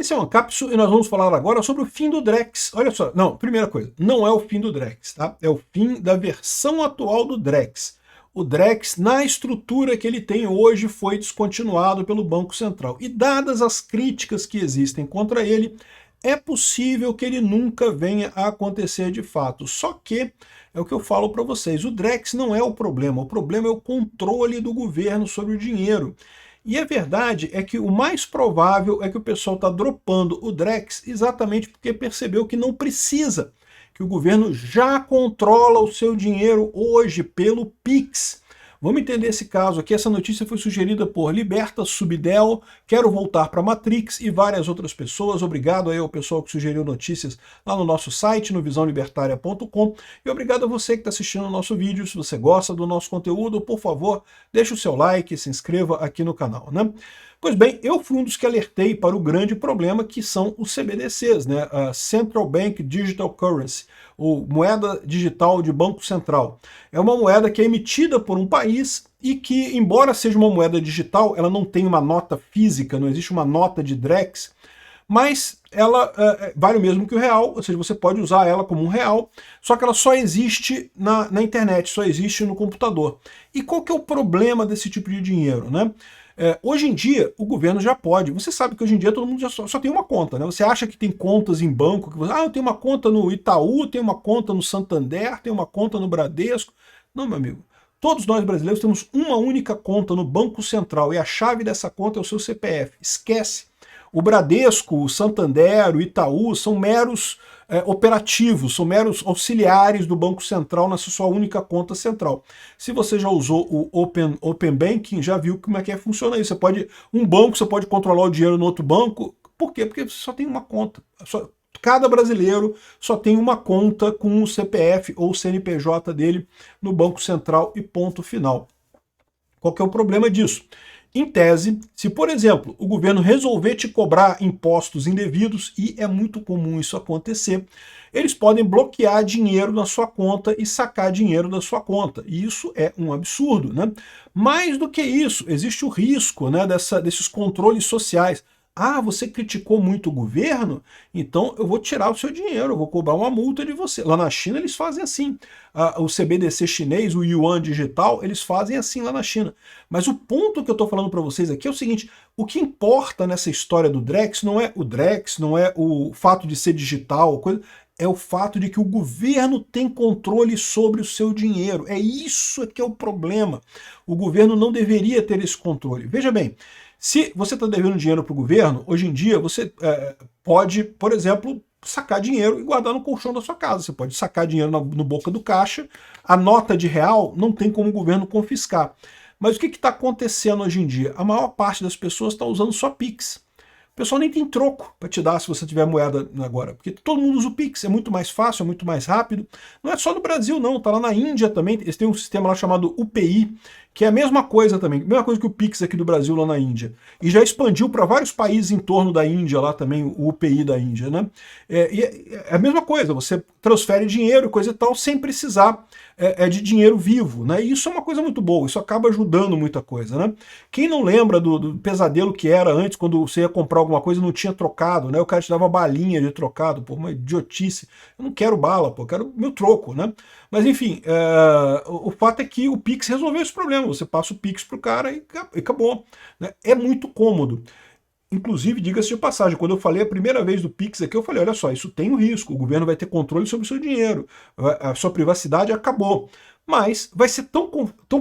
Esse é o Ancapsu e nós vamos falar agora sobre o fim do Drex. Olha só, não, primeira coisa, não é o fim do Drex, tá? É o fim da versão atual do Drex. O Drex, na estrutura que ele tem hoje, foi descontinuado pelo Banco Central. E dadas as críticas que existem contra ele, é possível que ele nunca venha a acontecer de fato. Só que, é o que eu falo para vocês, o Drex não é o problema é o controle do governo sobre o dinheiro. E a verdade é que o mais provável é que o pessoal está dropando o Drex exatamente porque percebeu que não precisa, que o governo já controla o seu dinheiro hoje pelo Pix. Vamos entender esse caso aqui. Essa notícia foi sugerida por Liberta Subdel, Quero Voltar para Matrix e várias outras pessoas. Obrigado aí ao pessoal que sugeriu notícias lá no nosso site, no visãolibertaria.com. E obrigado a você que está assistindo o nosso vídeo. Se você gosta do nosso conteúdo, por favor, deixe o seu like e se inscreva aqui no canal, né? Pois bem, eu fui um dos que alertei para o grande problema que são os CBDCs, né? A Central Bank Digital Currency, ou moeda digital de Banco Central. É uma moeda que é emitida por um país e que, embora seja uma moeda digital, ela não tem uma nota física, não existe uma nota de Drex, mas ela vale o mesmo que o real, ou seja, você pode usar ela como um real, só que ela só existe na internet, só existe no computador. E qual que é o problema desse tipo de dinheiro, né? Hoje em dia, o governo já pode. Você sabe que hoje em dia todo mundo já só tem uma conta, né? Você acha que tem contas em banco, que você, eu tenho uma conta no Itaú, tenho uma conta no Santander, tenho uma conta no Bradesco. Não, meu amigo. Todos nós brasileiros temos uma única conta no Banco Central e a chave dessa conta é o seu CPF. Esquece. O Bradesco, o Santander, o Itaú são meros operativos, são meros auxiliares do Banco Central na sua única conta central. Se você já usou o Open Banking, já viu como é que funciona isso. Um banco você pode controlar o dinheiro no outro banco. Por quê? Porque você só tem uma conta. Cada brasileiro só tem uma conta com o CPF ou o CNPJ dele no Banco Central e ponto final. Qual que é o problema disso? Em tese, se, por exemplo, o governo resolver te cobrar impostos indevidos, e é muito comum isso acontecer, eles podem bloquear dinheiro na sua conta e sacar dinheiro da sua conta. E isso é um absurdo, né? Mais do que isso, existe o risco, né, desses controles sociais. Ah, você criticou muito o governo? Então eu vou tirar o seu dinheiro, eu vou cobrar uma multa de você. Lá na China eles fazem assim. O CBDC chinês, o Yuan digital, eles fazem assim lá na China. Mas o ponto que eu estou falando para vocês aqui é o seguinte, o que importa nessa história do Drex não é o Drex, não é o fato de ser digital, é o fato de que o governo tem controle sobre o seu dinheiro. É isso que é o problema. O governo não deveria ter esse controle. Veja bem, se você está devendo dinheiro para o governo, hoje em dia você pode, por exemplo, sacar dinheiro e guardar no colchão da sua casa. Você pode sacar dinheiro no boca do caixa, a nota de real não tem como o governo confiscar. Mas o que está acontecendo hoje em dia? A maior parte das pessoas está usando só Pix. O pessoal nem tem troco para te dar se você tiver moeda agora, porque todo mundo usa o Pix, é muito mais fácil, é muito mais rápido. Não é só no Brasil não, tá lá na Índia também, eles têm um sistema lá chamado UPI, que é a mesma coisa também, a mesma coisa que o Pix aqui do Brasil lá na Índia. E já expandiu para vários países em torno da Índia lá também, o UPI da Índia, né? É a mesma coisa, você transfere dinheiro e coisa e tal sem precisar de dinheiro vivo, né? E isso é uma coisa muito boa, isso acaba ajudando muita coisa, né? Quem não lembra do pesadelo que era antes, quando você ia comprar alguma coisa e não tinha trocado, né? O cara te dava balinha de trocado, pô, uma idiotice. Eu não quero bala, pô, eu quero meu troco, né? Mas enfim, o fato é que o Pix resolveu esse problema. Você passa o Pix pro cara e acabou, né? É muito cômodo. Inclusive, diga-se de passagem, quando eu falei a primeira vez do Pix aqui, eu falei, olha só, isso tem um risco, o governo vai ter controle sobre o seu dinheiro, a sua privacidade acabou. Mas vai ser tão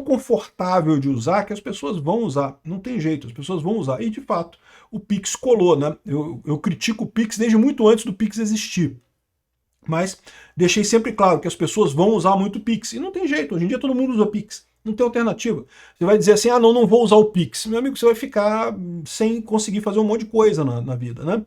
confortável de usar que as pessoas vão usar, não tem jeito, as pessoas vão usar. E, de fato, o Pix colou, né? Eu critico o Pix desde muito antes do Pix existir. Mas deixei sempre claro que as pessoas vão usar muito o Pix. E não tem jeito, hoje em dia todo mundo usa Pix. Não tem alternativa. Você vai dizer assim, não vou usar o Pix. Meu amigo, você vai ficar sem conseguir fazer um monte de coisa na vida, né?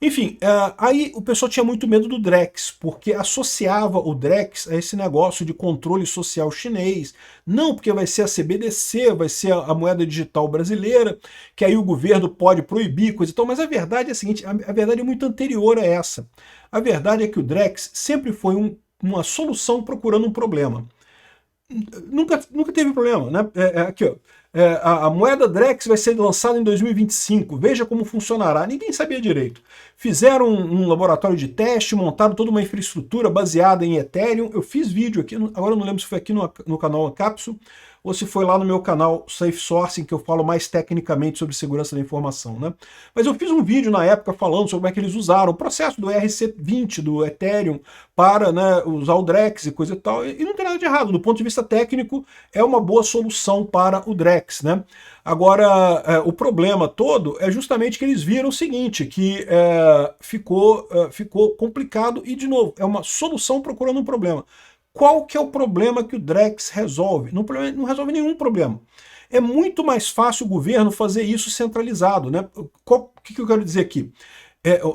Enfim, aí o pessoal tinha muito medo do Drex, porque associava o Drex a esse negócio de controle social chinês. Não, porque vai ser a CBDC, vai ser a moeda digital brasileira, que aí o governo pode proibir, coisa e tal. Mas a verdade é a seguinte, a verdade é muito anterior a essa. A verdade é que o Drex sempre foi uma solução procurando um problema. Nunca teve problema, né? Aqui, ó. A moeda Drex vai ser lançada em 2025, veja como funcionará. Ninguém sabia direito. Fizeram um laboratório de teste, montaram toda uma infraestrutura baseada em Ethereum. Eu fiz vídeo aqui, agora eu não lembro se foi aqui no canal Ancapsu, ou se foi lá no meu canal Safe Sourcing, que eu falo mais tecnicamente sobre segurança da informação, né? Mas eu fiz um vídeo na época falando sobre como é que eles usaram o processo do ERC20 do Ethereum para, né, usar o Drex e coisa e tal, e não tem nada de errado. Do ponto de vista técnico, é uma boa solução para o Drex, né? Agora, o problema todo é justamente que eles viram o seguinte, que ficou complicado e, de novo, é uma solução procurando um problema. Qual que é o problema que o Drex resolve? Não resolve nenhum problema. É muito mais fácil o governo fazer isso centralizado, né? O que eu quero dizer aqui?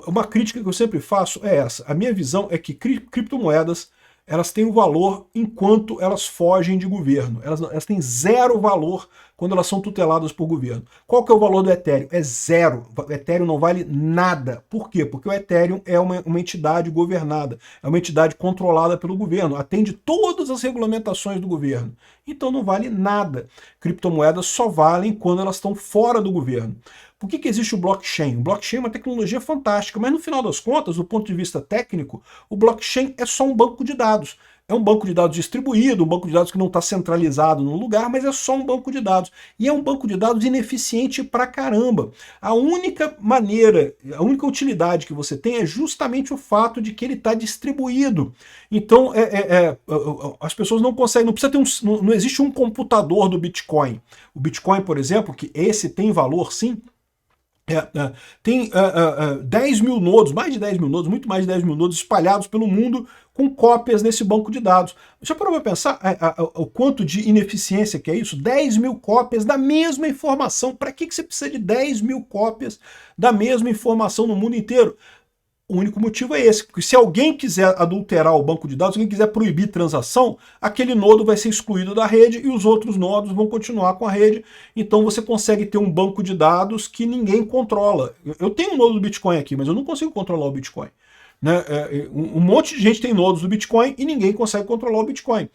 Uma crítica que eu sempre faço é essa. A minha visão é que criptomoedas, elas têm um valor enquanto elas fogem de governo. Elas têm zero valor quando elas são tuteladas por governo. Qual que é o valor do Ethereum? É zero. O Ethereum não vale nada. Por quê? Porque o Ethereum é uma entidade governada, é uma entidade controlada pelo governo, atende todas as regulamentações do governo. Então não vale nada. Criptomoedas só valem quando elas estão fora do governo. Por que existe o blockchain? O blockchain é uma tecnologia fantástica, mas no final das contas, do ponto de vista técnico, o blockchain é só um banco de dados. É um banco de dados distribuído, um banco de dados que não está centralizado num lugar, mas é só um banco de dados. E é um banco de dados ineficiente pra caramba. A única maneira, a única utilidade que você tem é justamente o fato de que ele está distribuído. Então, as pessoas não conseguem, não precisa ter não existe um computador do Bitcoin. O Bitcoin, por exemplo, que esse tem valor sim, tem 10 mil nodos, mais de 10 mil nodos, muito mais de 10 mil nodos espalhados pelo mundo com cópias nesse banco de dados. Já parou para pensar o quanto de ineficiência que é isso? 10 mil cópias da mesma informação. Para que você precisa de 10 mil cópias da mesma informação no mundo inteiro? O único motivo é esse, porque se alguém quiser adulterar o banco de dados, se alguém quiser proibir transação, aquele nodo vai ser excluído da rede e os outros nodos vão continuar com a rede. Então você consegue ter um banco de dados que ninguém controla. Eu tenho um nodo do Bitcoin aqui, mas eu não consigo controlar o Bitcoin. Né? Um monte de gente tem nodos do Bitcoin e ninguém consegue controlar o Bitcoin.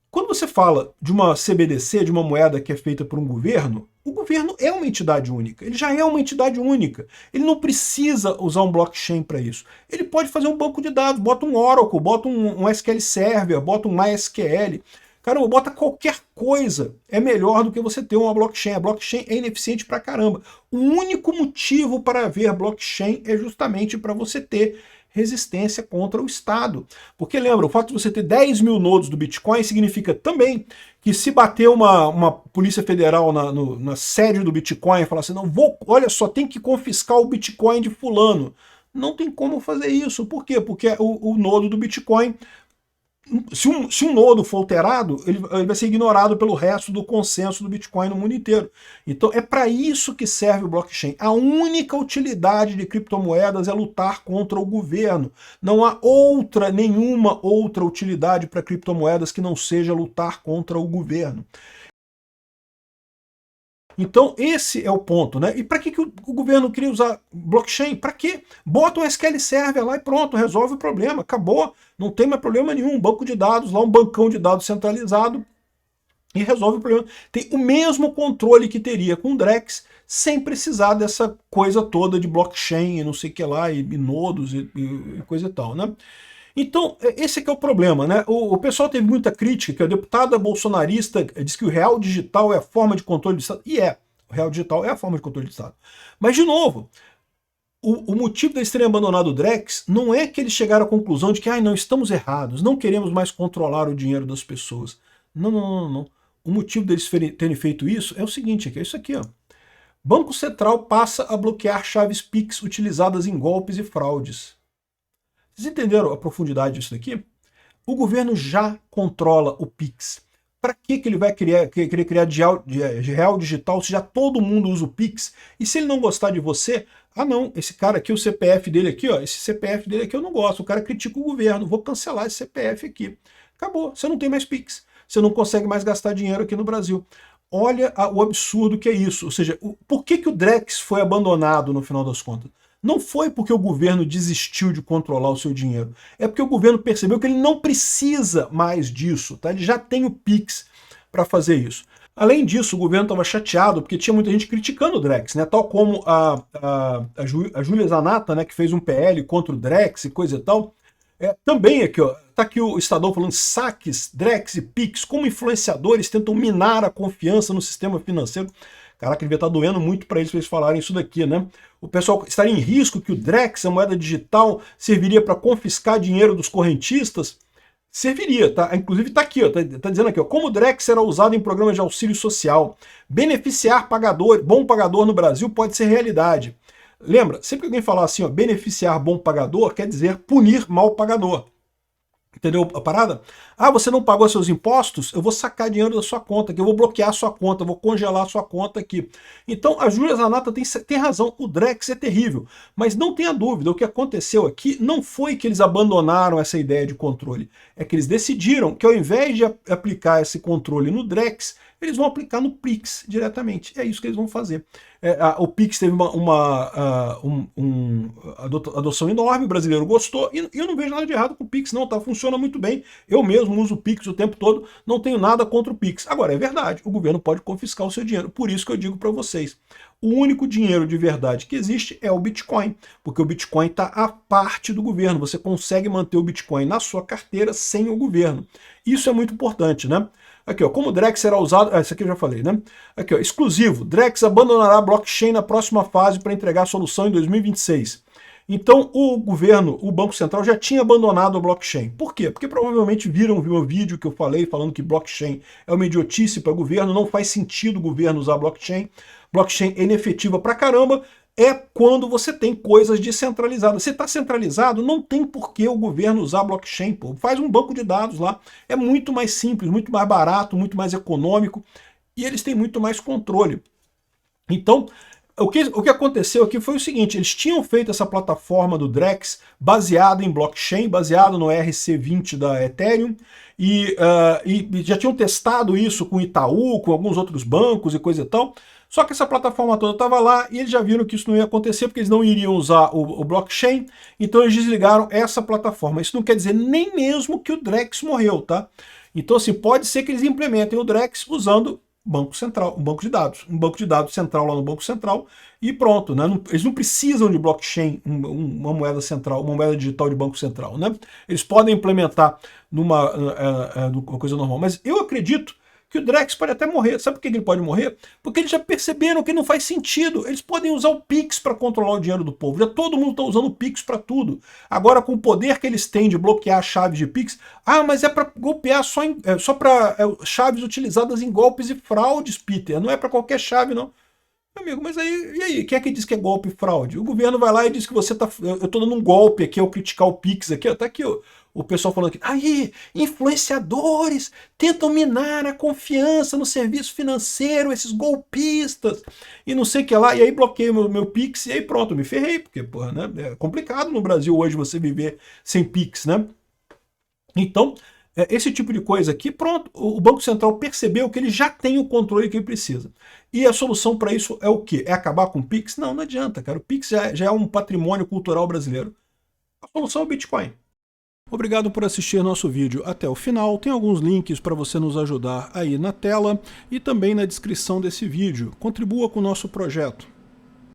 Quando você fala de uma CBDC, de uma moeda que é feita por um governo, o governo é uma entidade única. Ele já é uma entidade única. Ele não precisa usar um blockchain para isso. Ele pode fazer um banco de dados, bota um Oracle, bota um SQL Server, bota um MySQL. Caramba, bota qualquer coisa. É melhor do que você ter uma blockchain. A blockchain é ineficiente pra caramba. O único motivo para haver blockchain é justamente para você ter resistência contra o Estado. Porque lembra, o fato de você ter 10 mil nodos do Bitcoin significa também que se bater uma polícia federal na sede do Bitcoin e falar assim, não, olha só, tem que confiscar o Bitcoin de fulano. Não tem como fazer isso. Por quê? Porque o nodo do Bitcoin, se um nodo for alterado, ele vai ser ignorado pelo resto do consenso do Bitcoin no mundo inteiro. Então é para isso que serve o blockchain. A única utilidade de criptomoedas é lutar contra o governo. Não há nenhuma outra utilidade para criptomoedas que não seja lutar contra o governo. Então esse é o ponto, né? E para que o governo queria usar blockchain? Para quê? Bota um SQL Server lá e pronto, resolve o problema, acabou, não tem mais problema nenhum, banco de dados, lá um bancão de dados centralizado e resolve o problema. Tem o mesmo controle que teria com o Drex, sem precisar dessa coisa toda de blockchain e não sei o que lá, e nodos e coisa e tal, né? Então, esse aqui é o problema, né? O pessoal teve muita crítica, que a deputada bolsonarista diz que o real digital é a forma de controle do Estado. E o real digital é a forma de controle do Estado. Mas, de novo, o motivo deles terem abandonado o Drex não é que eles chegaram à conclusão de que não, estamos errados, não queremos mais controlar o dinheiro das pessoas. Não, não, não, não. O motivo deles terem feito isso é o seguinte, é isso aqui, ó. Banco Central passa a bloquear chaves Pix utilizadas em golpes e fraudes. Vocês entenderam a profundidade disso daqui? O governo já controla o Pix. Para que ele vai querer criar de real digital se já todo mundo usa o Pix? E se ele não gostar de você, não, esse cara aqui, o CPF dele aqui, ó, esse CPF dele aqui eu não gosto, o cara critica o governo, vou cancelar esse CPF aqui. Acabou, você não tem mais Pix, você não consegue mais gastar dinheiro aqui no Brasil. Olha o absurdo que é isso, ou seja, por que o Drex foi abandonado no final das contas? Não foi porque o governo desistiu de controlar o seu dinheiro. É porque o governo percebeu que ele não precisa mais disso. Tá? Ele já tem o Pix para fazer isso. Além disso, o governo estava chateado porque tinha muita gente criticando o Drex, né? Tal como a Júlia Zanata, né, que fez um PL contra o Drex e coisa e tal. Também aqui, ó, tá aqui o Estadão falando: saques, Drex e Pix, como influenciadores tentam minar a confiança no sistema financeiro. Caraca, devia estar doendo muito para eles falarem isso daqui, né? O pessoal estaria em risco que o Drex, a moeda digital, serviria para confiscar dinheiro dos correntistas. Serviria, tá? Inclusive tá aqui, ó, tá dizendo aqui, ó, como o Drex será usado em programas de auxílio social. Beneficiar pagador, bom pagador no Brasil pode ser realidade. Lembra, sempre que alguém falar assim, ó, beneficiar bom pagador, quer dizer punir mal pagador. Entendeu a parada? Ah, você não pagou seus impostos? Eu vou sacar dinheiro da sua conta, que eu vou bloquear a sua conta, eu vou congelar a sua conta aqui. Então a Júlia Zanata tem razão, o Drex é terrível. Mas não tenha dúvida, o que aconteceu aqui não foi que eles abandonaram essa ideia de controle. É que eles decidiram que ao invés de aplicar esse controle no Drex, eles vão aplicar no Pix diretamente. É isso que eles vão fazer. O Pix teve uma adoção enorme, o brasileiro gostou, e eu não vejo nada de errado com o Pix, não, tá? Funciona muito bem. Eu mesmo uso o Pix o tempo todo, não tenho nada contra o Pix. Agora, é verdade, o governo pode confiscar o seu dinheiro, por isso que eu digo para vocês. O único dinheiro de verdade que existe é o Bitcoin, porque o Bitcoin está à parte do governo. Você consegue manter o Bitcoin na sua carteira sem o governo. Isso é muito importante, né? Aqui, ó, como o Drex será usado... isso aqui eu já falei, né? Aqui, ó, exclusivo. Drex abandonará a blockchain na próxima fase para entregar a solução em 2026. Então, o governo, o Banco Central, já tinha abandonado a blockchain. Por quê? Porque provavelmente viram o meu vídeo que eu falei falando que blockchain é uma idiotice para o governo, não faz sentido o governo usar blockchain. Blockchain é inefetiva pra caramba, é quando você tem coisas descentralizadas. Se está centralizado, não tem por que o governo usar blockchain. Pô. Faz um banco de dados lá. É muito mais simples, muito mais barato, muito mais econômico e eles têm muito mais controle. Então, o que aconteceu aqui foi o seguinte, eles tinham feito essa plataforma do Drex baseado em blockchain, baseado no ERC20 da Ethereum, e já tinham testado isso com Itaú, com alguns outros bancos e coisa e tal. Só que essa plataforma toda estava lá e eles já viram que isso não ia acontecer porque eles não iriam usar o blockchain, então eles desligaram essa plataforma. Isso não quer dizer nem mesmo que o Drex morreu, tá? Então, assim, pode ser que eles implementem o Drex usando Banco Central, um banco de dados central lá no Banco Central e pronto, né? Eles não precisam de blockchain, uma moeda central, uma moeda digital de Banco Central, né? Eles podem implementar numa coisa normal, mas eu acredito que o Drex pode até morrer. Sabe por que ele pode morrer? Porque eles já perceberam que não faz sentido. Eles podem usar o Pix para controlar o dinheiro do povo. Já todo mundo está usando o Pix para tudo. Agora, com o poder que eles têm de bloquear chaves de Pix, mas é para golpear só para chaves utilizadas em golpes e fraudes, Peter. Não é para qualquer chave, não. Meu amigo, mas aí, e aí? Quem é que diz que é golpe e fraude? O governo vai lá e diz que você tá... Eu tô dando um golpe aqui ao criticar o Pix aqui, ó. Tá aqui, ó. O pessoal falando aqui, aí, influenciadores tentam minar a confiança no serviço financeiro, esses golpistas, e não sei o que lá, e aí bloqueio meu Pix, e aí pronto, me ferrei, porque, porra, né, é complicado no Brasil hoje você viver sem Pix, né? Então, esse tipo de coisa aqui, pronto, o Banco Central percebeu que ele já tem o controle que ele precisa. E a solução para isso é o quê? É acabar com o Pix? Não, não adianta, cara, o Pix já é um patrimônio cultural brasileiro. A solução é o Bitcoin. Obrigado por assistir nosso vídeo até o final. Tem alguns links para você nos ajudar aí na tela e também na descrição desse vídeo. Contribua com o nosso projeto.